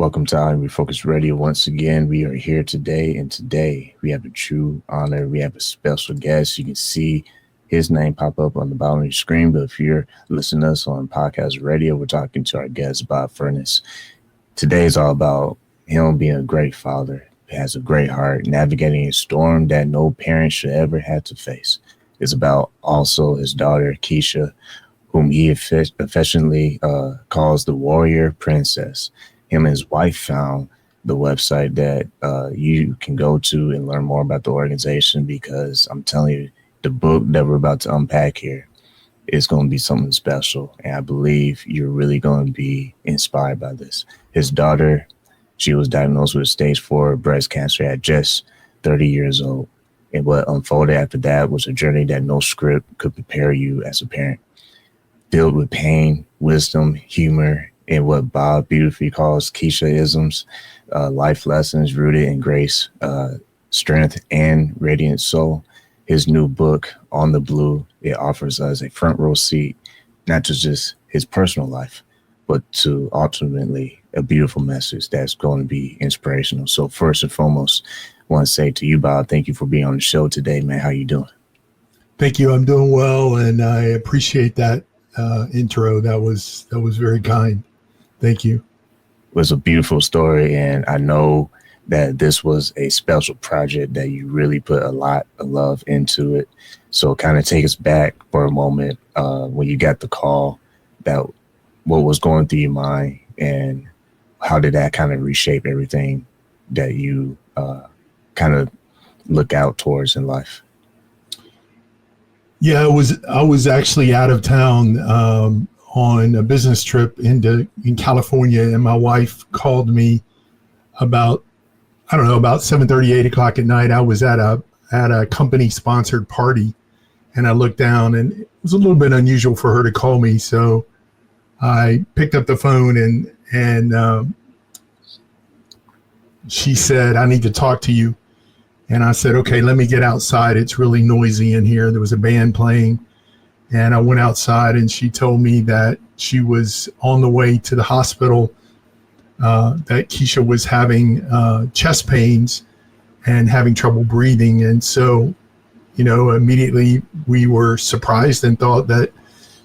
Welcome to Refocused Radio. Once again, we are here today, and today we have a true honor. We have a special guest. You can see his name pop up on the bottom of your screen, but if you're listening to us on podcast radio, we're talking to our guest, Bob Furniss. Today is all about him being a great father. He has a great heart, navigating a storm that no parent should ever have to face. It's about also his daughter, Keesha, whom he affectionately calls the warrior princess. Him and his wife found the website that you can go to and learn more about the organization, because I'm telling you, the book that we're about to unpack here is going to be something special. And I believe you're really going to be inspired by this. His daughter, she was diagnosed with stage 4 breast cancer at just 30 years old. And what unfolded after that was a journey that no script could prepare you as a parent, filled with pain, wisdom, humor, and what Bob beautifully calls Keesha-isms, life lessons rooted in grace, strength, and radiant soul. His new book, On the Blue, it offers us a front row seat, not to just his personal life, but to ultimately a beautiful message that's going to be inspirational. So first and foremost, I want to say to you, Bob, thank you for being on the show today, man. How you doing? Thank you. I'm doing well, and I appreciate that intro. That was very kind. Thank you. It was a beautiful story, and I know that this was a special project that you really put a lot of love into it. So kind of take us back for a moment when you got the call, that what was going through your mind, and how did that kind of reshape everything that you kind of look out towards in life? Yeah, I was actually out of town on a business trip in California, and my wife called me about 7:30, 8 o'clock at night. I was at a company sponsored party, and I looked down, and it was a little bit unusual for her to call me. So I picked up the phone, and she said, "I need to talk to you." And I said, "Okay, let me get outside. It's really noisy in here." There was a band playing, and I went outside, and she told me that she was on the way to the hospital, that Keesha was having chest pains and having trouble breathing. And so, immediately we were surprised and thought that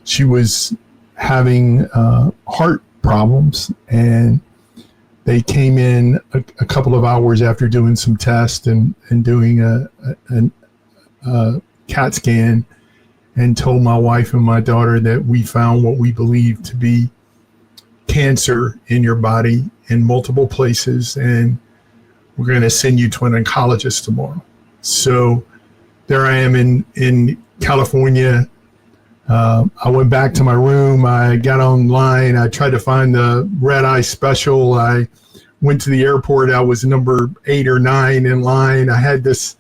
she was having heart problems. And they came in a couple of hours after doing some tests and doing a CAT scan, and told my wife and my daughter that we found what we believe to be cancer in your body in multiple places, and we're going to send you to an oncologist tomorrow. So there I am in California. I went back to my room. I got online. I tried to find the red eye special. I went to the airport. I was number 8 or 9 in line. I had this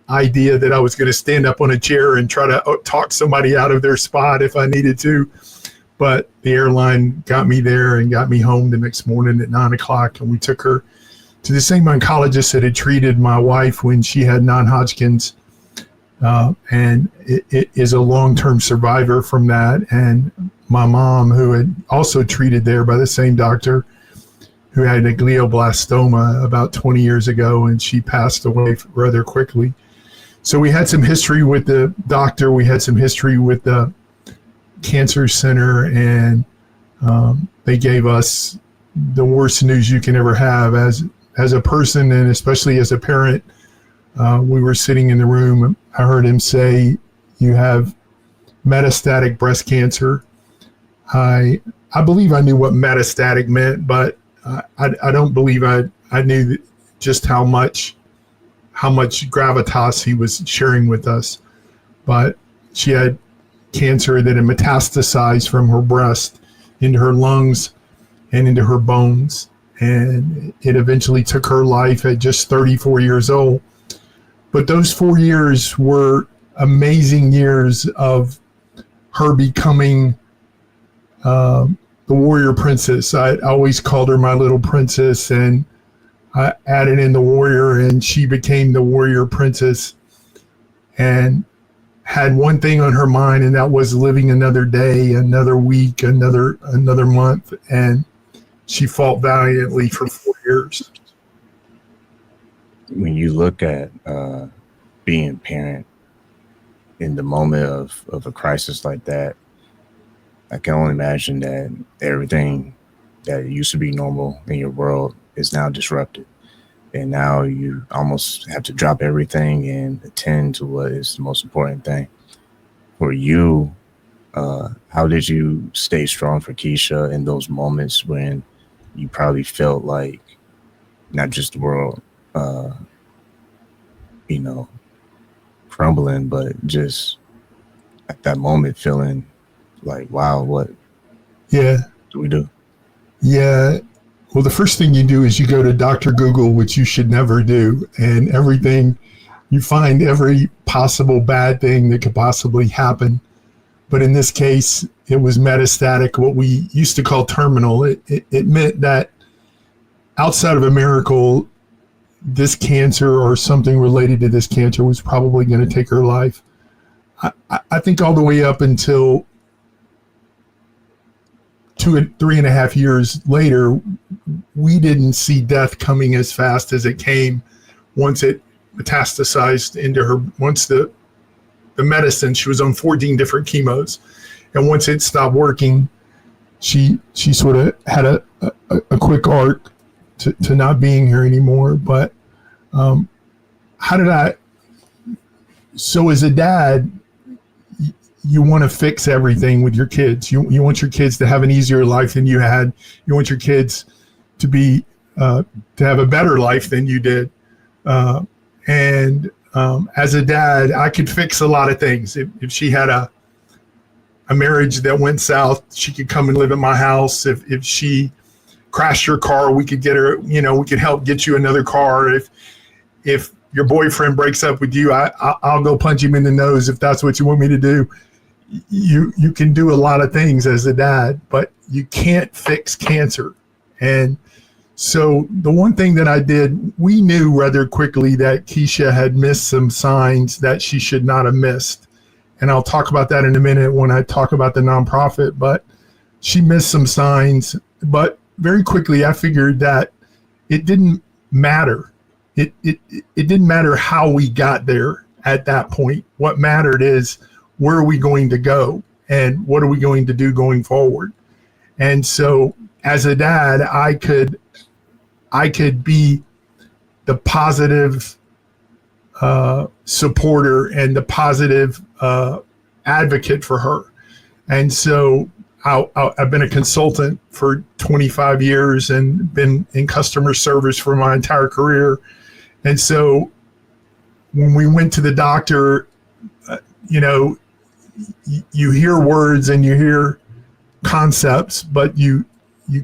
idea that I was going to stand up on a chair and try to talk somebody out of their spot if I needed to. But the airline got me there and got me home the next morning at 9 o'clock. And we took her to the same oncologist that had treated my wife when she had non-Hodgkin's. And it is a long-term survivor from that. And my mom, who had also treated there by the same doctor, who had a glioblastoma about 20 years ago, and she passed away rather quickly. So we had some history with the doctor. We had some history with the cancer center, and they gave us the worst news you can ever have as a person, and especially as a parent. We were sitting in the room. I heard him say, "You have metastatic breast cancer." I believe I knew what metastatic meant, but I don't believe I knew just how much gravitas he was sharing with us. But she had cancer that had metastasized from her breast into her lungs and into her bones. And it eventually took her life at just 34 years old. But those 4 years were amazing years of her becoming the warrior princess. I always called her my little princess, and I added in the warrior, and she became the warrior princess, and had one thing on her mind, and that was living another day, another week, another month. And she fought valiantly for 4 years. When you look at being a parent in the moment of a crisis like that, I can only imagine that everything that used to be normal in your world is now disrupted. And now you almost have to drop everything and attend to what is the most important thing. For you, how did you stay strong for Keesha in those moments when you probably felt like not just the world, crumbling, but just at that moment feeling like, wow, what Yeah. do we do? Yeah. Well, the first thing you do is you go to Dr. Google, which you should never do. And you find every possible bad thing that could possibly happen. But in this case, it was metastatic, what we used to call terminal. It meant that outside of a miracle, this cancer or something related to this cancer was probably going to take her life. I think all the way up until 3.5 years later, we didn't see death coming as fast as it came once it metastasized into her. Once the medicine, she was on 14 different chemos, and once it stopped working, she sort of had a quick arc to not being here anymore. But so as a dad, you want to fix everything with your kids. You want your kids to have an easier life than you had. You want your kids to have a better life than you did. As a dad, I could fix a lot of things. If she had a marriage that went south, she could come and live at my house. If she crashed her car, we could get her, we could help get you another car. If your boyfriend breaks up with you, I'll go punch him in the nose if that's what you want me to do. You can do a lot of things as a dad, but you can't fix cancer. And so the one thing that I did, we knew rather quickly that Keesha had missed some signs that she should not have missed. And I'll talk about that in a minute when I talk about the nonprofit, but she missed some signs. But very quickly, I figured that it didn't matter. It didn't matter how we got there at that point. What mattered is, where are we going to go and what are we going to do going forward? And so as a dad, I could be the positive supporter and the positive advocate for her. And so I've been a consultant for 25 years and been in customer service for my entire career. And so when we went to the doctor, you hear words and you hear concepts, but you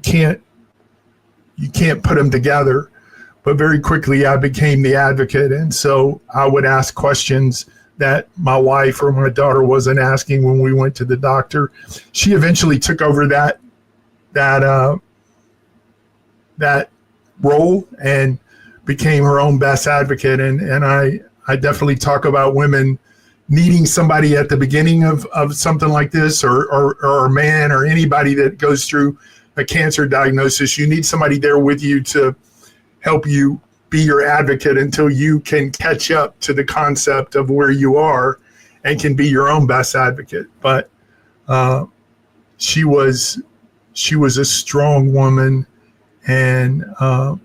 can't put them together. But very quickly I became the advocate. And so I would ask questions that my wife or my daughter wasn't asking when we went to the doctor. She eventually took over that role and became her own best advocate. And I definitely talk about women needing somebody at the beginning of something like this, or a man or anybody that goes through a cancer diagnosis. You need somebody there with you to help you be your advocate until you can catch up to the concept of where you are and can be your own best advocate. But she was a strong woman, and I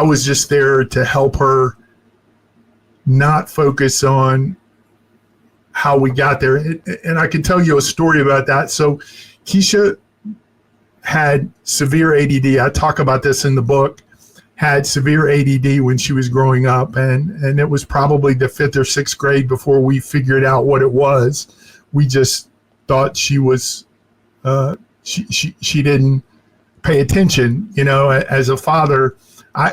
was just there to help her not focus on how we got there. And I can tell you a story about that. So Keesha had severe ADD. I talk about this in the book. Had severe ADD when she was growing up, and it was probably the 5th or 6th grade before we figured out what it was. We just thought she was she didn't pay attention. As a father,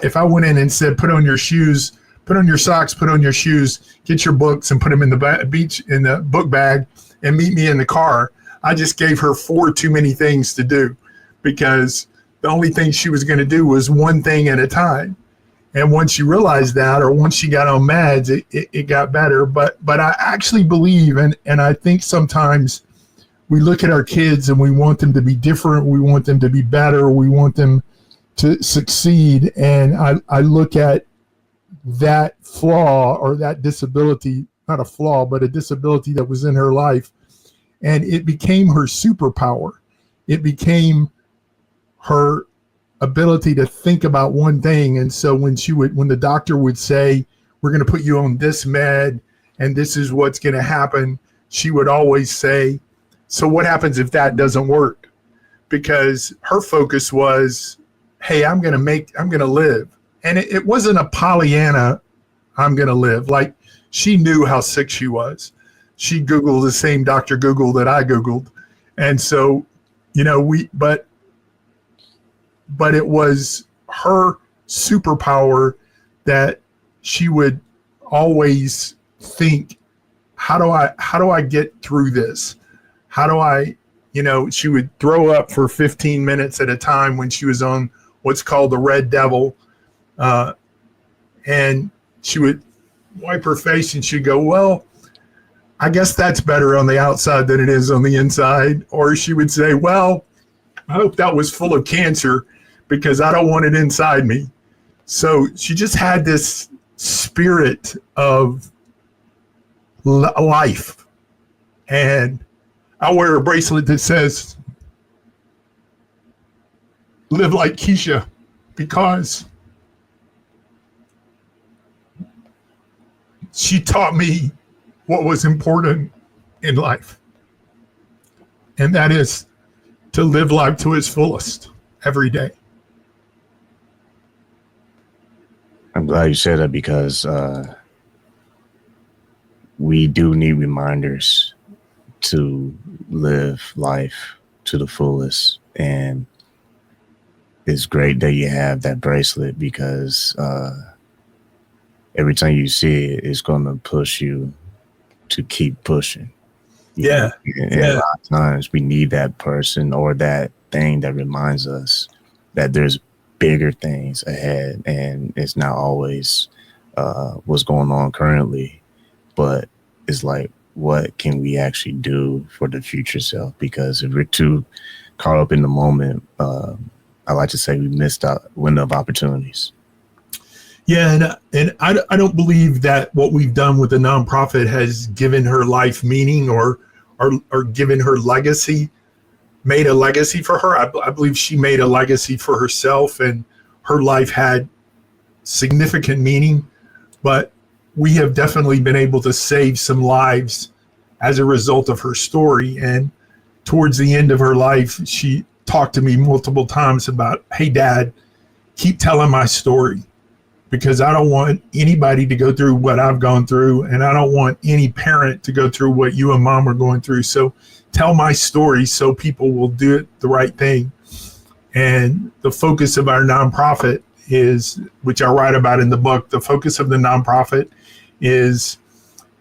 if I went in and said, put on your shoes, put on your socks, put on your shoes, get your books and put them in the book bag and meet me in the car, I just gave her 4 too many things to do, because the only thing she was going to do was one thing at a time. And once she realized that, or once she got on meds, it got better. But I actually believe, and I think sometimes we look at our kids and we want them to be different. We want them to be better. We want them to succeed. And I look at that flaw or that disability, not a flaw, but a disability that was in her life. And it became her superpower. It became her ability to think about one thing. And so when the doctor would say, we're going to put you on this med and this is what's going to happen, she would always say, so what happens if that doesn't work? Because her focus was, hey, I'm going to live. And it wasn't a Pollyanna, I'm going to live. Like, she knew how sick she was. She Googled the same Dr. Google that I Googled. And so, but it was her superpower that she would always think, how do I get through this? How do I, she would throw up for 15 minutes at a time when she was on what's called the Red Devil. And she would wipe her face and she'd go, well, I guess that's better on the outside than it is on the inside. Or she would say, well, I hope that was full of cancer because I don't want it inside me. So she just had this spirit of life. And I wear a bracelet that says, live like Keesha, because she taught me what was important in life. And that is to live life to its fullest every day. I'm glad you said that because we do need reminders to live life to the fullest. And it's great that you have that bracelet because every time you see it, it's going to push you to keep pushing. Yeah. And a lot of times we need that person or that thing that reminds us that there's bigger things ahead, and it's not always what's going on currently, but it's like, what can we actually do for the future self? Because if we're too caught up in the moment, I like to say we missed out window of opportunities. Yeah, and I don't believe that what we've done with the nonprofit has given her life meaning or given her legacy, made a legacy for her. I believe she made a legacy for herself, and her life had significant meaning. But we have definitely been able to save some lives as a result of her story. And towards the end of her life, she talked to me multiple times about, hey, Dad, keep telling my story, because I don't want anybody to go through what I've gone through, and I don't want any parent to go through what you and Mom are going through. So tell my story so people will do it the right thing. And the focus of our nonprofit is, which I write about in the book, the focus of the nonprofit is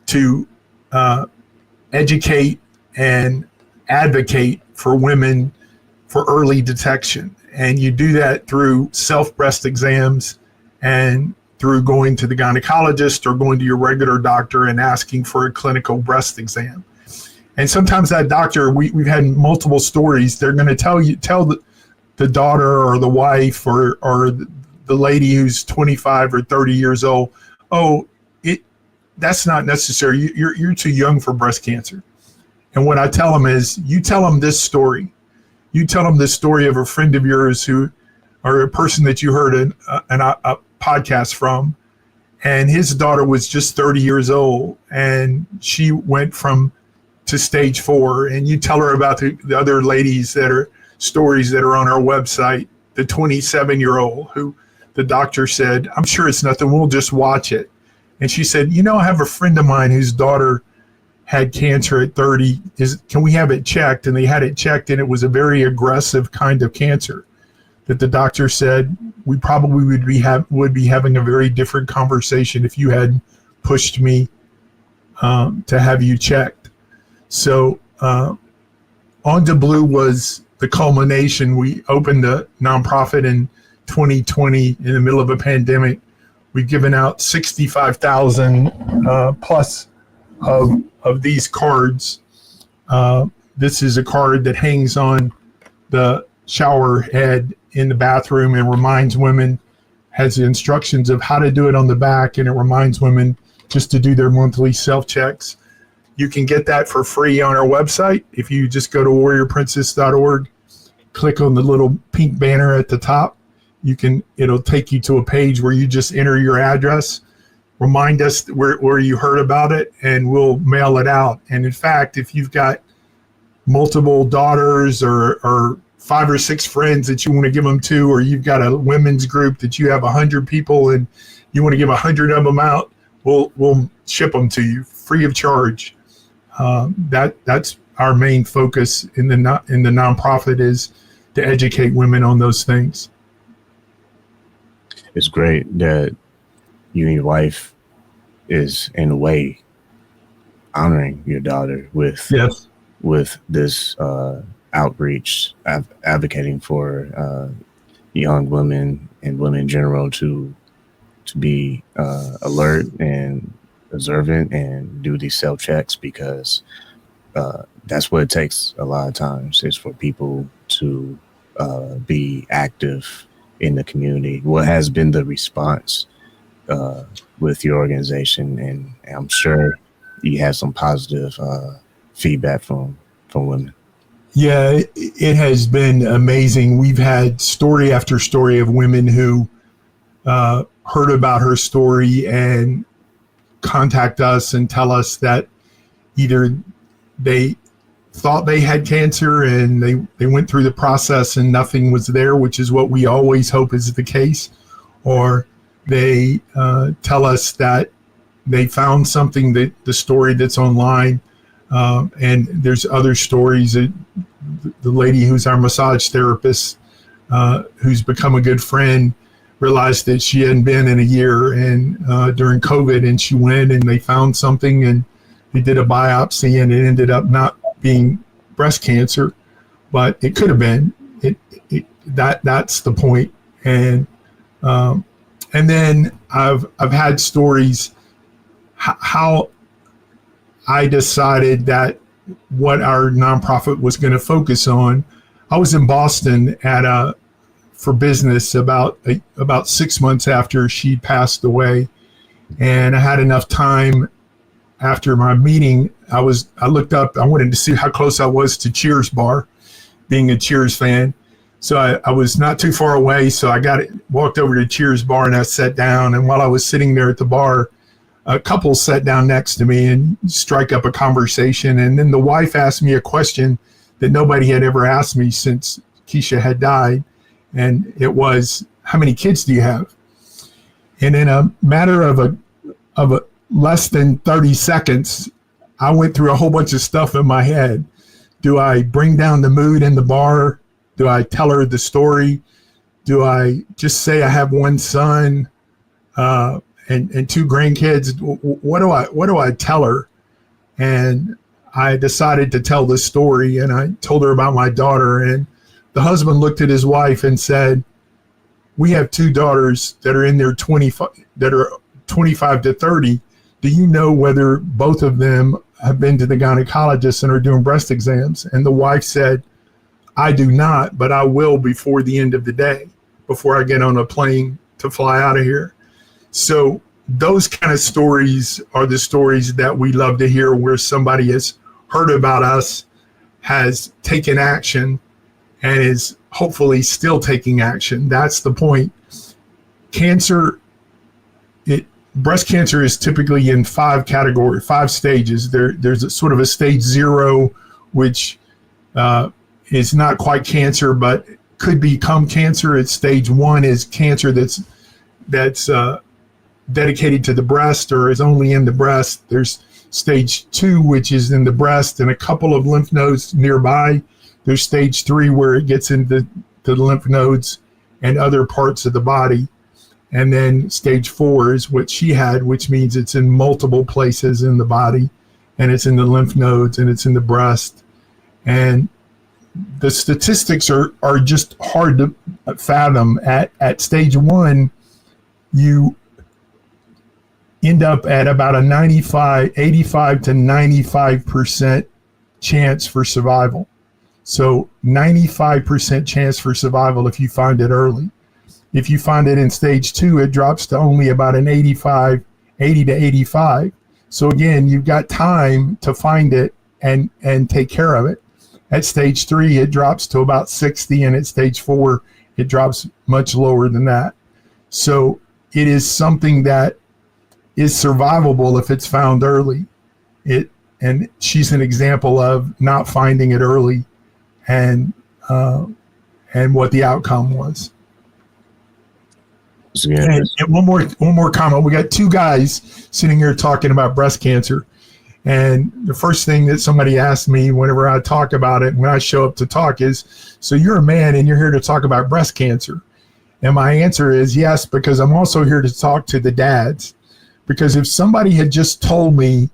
to educate and advocate for women for early detection. And you do that through self-breast exams and through going to the gynecologist or going to your regular doctor and asking for a clinical breast exam. And sometimes that doctor, we've had multiple stories. They're going to tell the daughter or the wife or the lady who's 25 or 30 years old, oh, that's not necessary. You're too young for breast cancer. And what I tell them is, you tell them this story. You tell them the story of a friend of yours who, or a person that you heard a podcast from, and his daughter was just 30 years old, and she went to stage 4. And you tell her about the other ladies that are stories that are on our website. The 27-year-old who the doctor said, I'm sure it's nothing, we'll just watch it. And she said, I have a friend of mine whose daughter had cancer at 30. Can we have it checked? And they had it checked, and it was a very aggressive kind of cancer that the doctor said, we probably would be having a very different conversation if you hadn't pushed me to have you checked. So On to Blue was the culmination. We opened the nonprofit in 2020 in the middle of a pandemic. We've given out 65,000 plus of these cards this is a card that hangs on the shower head in the bathroom and reminds women, has instructions of how to do it on the back, and it reminds women just to do their monthly self-checks. You can get that for free on our website. If you just go to warriorprincess.org, click on the little pink banner at the top, it'll take you to a page where you just enter your address, remind us where you heard about it, and we'll mail it out. And in fact, if you've got multiple daughters or 5 or 6 friends that you want to give them to, or you've got a women's group that you have 100 people and you want to give 100 of them out, we'll ship them to you free of charge. That's our main focus in the nonprofit, is to educate women on those things. It's great that you and your wife is in a way honoring your daughter with this outreach, advocating for young women and women in general to be alert and observant and do these self-checks, because that's what it takes a lot of times, is for people to be active in the community. What has been the response with your organization? And I'm sure you had some positive feedback from women. Yeah, it has been amazing. We've had story after story of women who heard about her story and contact us and tell us that either they thought they had cancer and they went through the process and nothing was there, which is what we always hope is the case, or they tell us that they found something, that the story that's online, and there's other stories. The lady who's our massage therapist, who's become a good friend, realized that she hadn't been in a year, and during COVID, and she went and they found something and they did a biopsy, and it ended up not being breast cancer, but it could have been. That's the point. And then I've had stories how I decided that what our nonprofit was going to focus on. I was in Boston for business about 6 months after she passed away, and I had enough time after my meeting. I looked up, I wanted to see how close I was to Cheers bar, being a Cheers fan. So I was not too far away, so I walked over to Cheers bar and I sat down, and while I was sitting there at the bar, a couple sat down next to me and strike up a conversation. And then the wife asked me a question that nobody had ever asked me since Keesha had died. And it was, how many kids do you have? And in a matter of a less than 30 seconds, I went through a whole bunch of stuff in my head. Do I bring down the mood in the bar? Do I tell her the story? Do I just say I have one son and 2 grandkids? What do I tell her? And I decided to tell the story, and I told her about my daughter, and the husband looked at his wife and said, we have 2 daughters that are in their 25 to 30. Do you know whether both of them have been to the gynecologist and are doing breast exams? And the wife said, I do not, but I will before the end of the day, before I get on a plane to fly out of here. So those kind of stories are the stories that we love to hear, where somebody has heard about us, has taken action, and is hopefully still taking action. That's the point. Breast cancer is typically in 5 stages. There's a sort of a stage 0, which is not quite cancer, but could become cancer. It's stage 1 is cancer that's dedicated to the breast or is only in the breast. There's stage 2, which is in the breast and a couple of lymph nodes nearby. There's stage 3, where it gets into the lymph nodes and other parts of the body. And then stage 4 is what she had, which means it's in multiple places in the body, and it's in the lymph nodes, and it's in the breast. And the statistics are just hard to fathom. At stage 1, you end up at about a 85 to 95% chance for survival. So 95% chance for survival if you find it early. If you find it in stage 2, it drops to only about an 80 to 85. So again, you've got time to find it and take care of it. At stage 3, it drops to about 60, and at stage 4, it drops much lower than that. So it is something that is survivable if it's found early. And she's an example of not finding it early, and what the outcome was. And one more comment. We got 2 guys sitting here talking about breast cancer. And the first thing that somebody asked me whenever I talk about it, when I show up to talk, is, so you're a man and you're here to talk about breast cancer? And my answer is yes, because I'm also here to talk to the dads. Because if somebody had just told me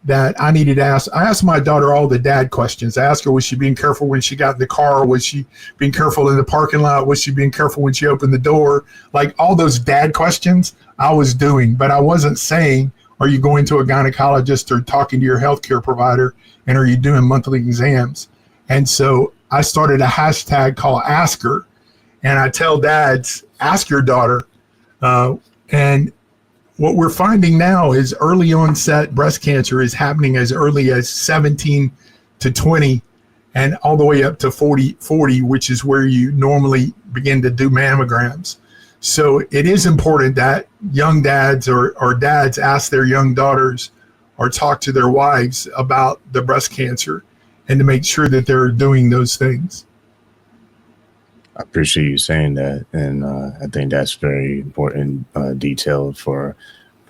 that I needed to ask, I asked my daughter all the dad questions. I asked her, was she being careful when she got in the car? Was she being careful in the parking lot? Was she being careful when she opened the door? Like all those dad questions I was doing, but I wasn't saying, are you going to a gynecologist or talking to your healthcare provider? And are you doing monthly exams? And so I started a hashtag called Ask Her. And I tell dads, ask your daughter. And what we're finding now is early onset breast cancer is happening as early as 17 to 20 and all the way up to 40, which is where you normally begin to do mammograms. So it is important that young dads or dads ask their young daughters or talk to their wives about the breast cancer and to make sure that they're doing those things. I appreciate you saying that, and I think that's very important detail for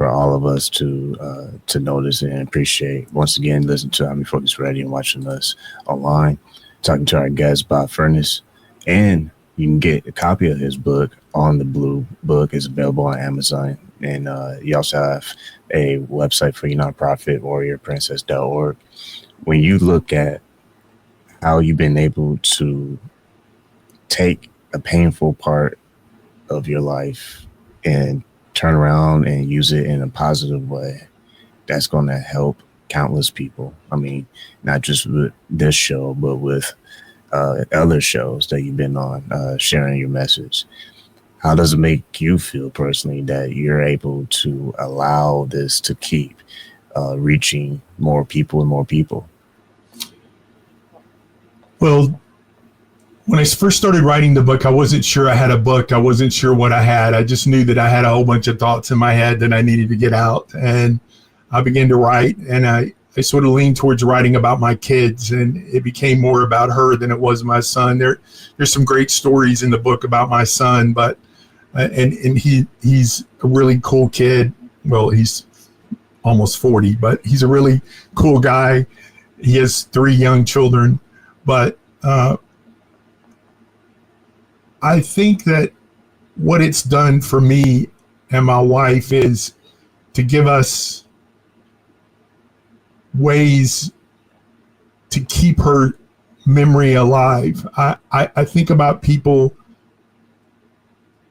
all of us to notice and appreciate. Once again, listen to I'm Refocused Radio and watching us online, talking to our guest Bob Furniss, and you can get a copy of his book on the Blue Book. It's available on Amazon, and you also have a website for your nonprofit, warriorprincess.org. When you look at how you've been able to take a painful part of your life and turn around and use it in a positive way, that's going to help countless people. I mean, not just with this show, but with other shows that you've been on, sharing your message. How does it make you feel personally that you're able to allow this to keep reaching more people and more people? Well, when I first started writing the book, I wasn't sure I had a book. I wasn't sure what I had. I just knew that I had a whole bunch of thoughts in my head that I needed to get out. And I began to write, and I sort of leaned towards writing about my kids, and it became more about her than it was my son. There's some great stories in the book about my son, but and he's a really cool kid. Well, he's almost 40, but he's a really cool guy. He has 3 young children, but I think that what it's done for me and my wife is to give us ways to keep her memory alive. I think about people.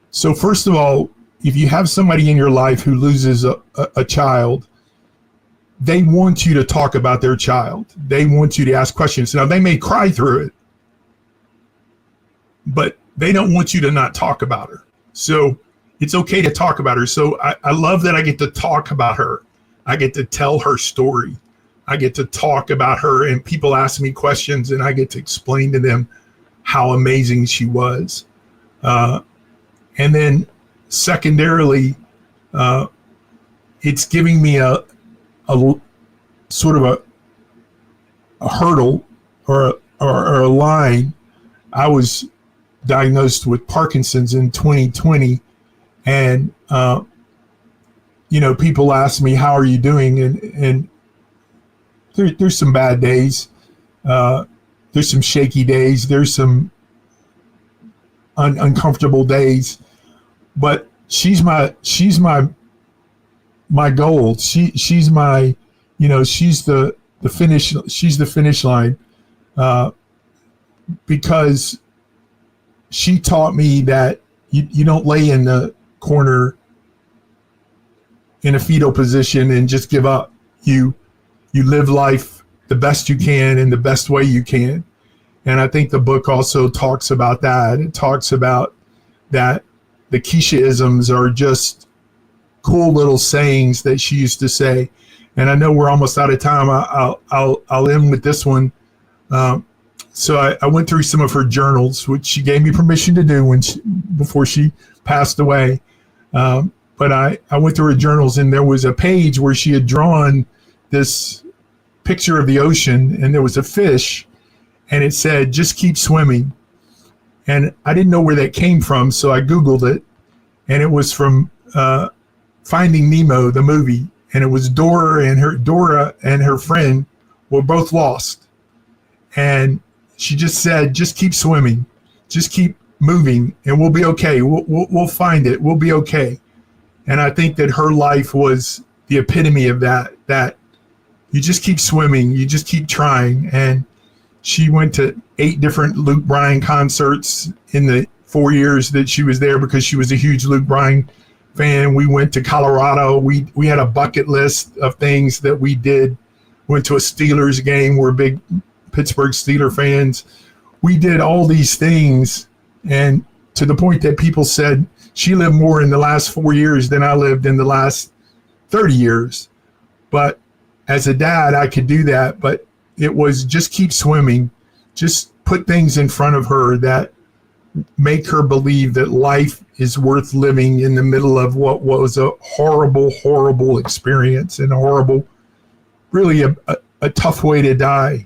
So first of all, if you have somebody in your life who loses a child, they want you to talk about their child. They want you to ask questions. Now, they may cry through it, but they don't want you to not talk about her. So it's okay to talk about her. So I love that I get to talk about her. I get to tell her story. I get to talk about her, and people ask me questions, and I get to explain to them how amazing she was. And then secondarily, it's giving me a sort of a hurdle or a line. I was diagnosed with Parkinson's in 2020, and people ask me, how are you doing? And there's some bad days, there's some shaky days, there's some uncomfortable days, but she's my goal. She's my, she's the finish line, because she taught me that you don't lay in the corner in a fetal position and just give up. You live life the best you can in the best way you can. And I think the book also talks about that. It talks about that the Keesha-isms are just cool little sayings that she used to say. And I know we're almost out of time. I'll end with this one. So I went through some of her journals, which she gave me permission to do before she passed away. But I went through her journals, and there was a page where she had drawn this picture of the ocean, and there was a fish, and it said, "Just keep swimming." And I didn't know where that came from, so I Googled it, and it was from Finding Nemo, the movie. And it was Dora and her friend were both lost. And she just said, "Just keep swimming, just keep moving, and we'll be okay. We'll find it. We'll be okay." And I think that her life was the epitome of that you just keep swimming, you just keep trying. And she went to 8 different Luke Bryan concerts in the 4 years that she was there, because she was a huge Luke Bryan fan. We went to Colorado. We had a bucket list of things that we did. Went to a Steelers game. We're big Pittsburgh Steeler fans. We did all these things, and to the point that people said she lived more in the last 4 years than I lived in the last 30 years. But as a dad, I could do that. But it was just keep swimming, just put things in front of her that make her believe that life is worth living in the middle of what was a horrible, horrible experience, and really a tough way to die.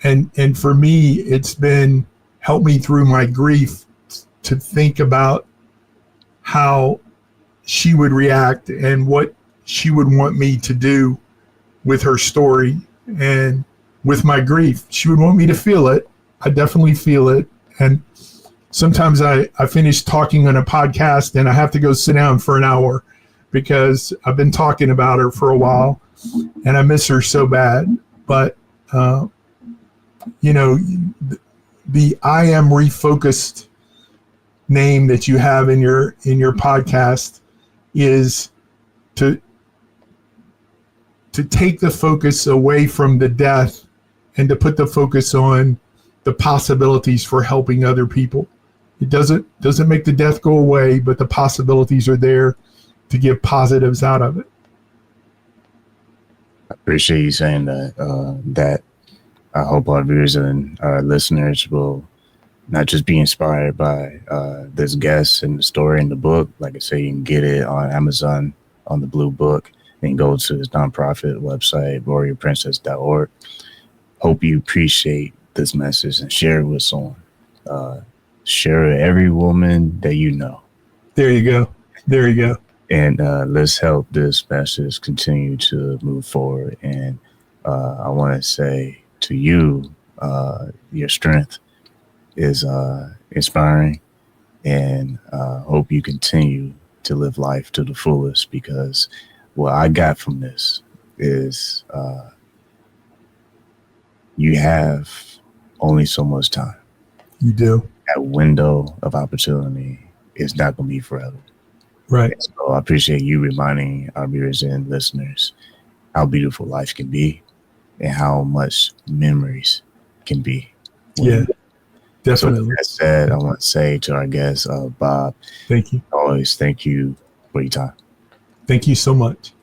And for me, it's been helped me through my grief to think about how she would react and what she would want me to do with her story and with my grief. She would want me to feel it. I definitely feel it. And sometimes I finish talking on a podcast and I have to go sit down for an hour, because I've been talking about her for a while and I miss her so bad. But, the I Am Refocused name that you have in your podcast is to take the focus away from the death and to put the focus on the possibilities for helping other people. It doesn't make the death go away, but the possibilities are there to give positives out of it. I appreciate you saying that. That I hope our viewers and our listeners will not just be inspired by this guest and the story in the book. Like I say, you can get it on Amazon on the Blue Book, and go to his nonprofit website, warriorprincess.org. Hope you appreciate this message and share it with someone. Share it with every woman that you know. There you go. And let's help this message continue to move forward. And I want to say to you, your strength is inspiring, and hope you continue to live life to the fullest, because what I got from this is you have only so much time. You do. That window of opportunity is not going to be forever. Right. And so I appreciate you reminding our viewers and listeners how beautiful life can be and how much memories can be. Yeah, definitely. So with that said, I want to say to our guest, Bob, thank you. Always thank you for your time. Thank you so much.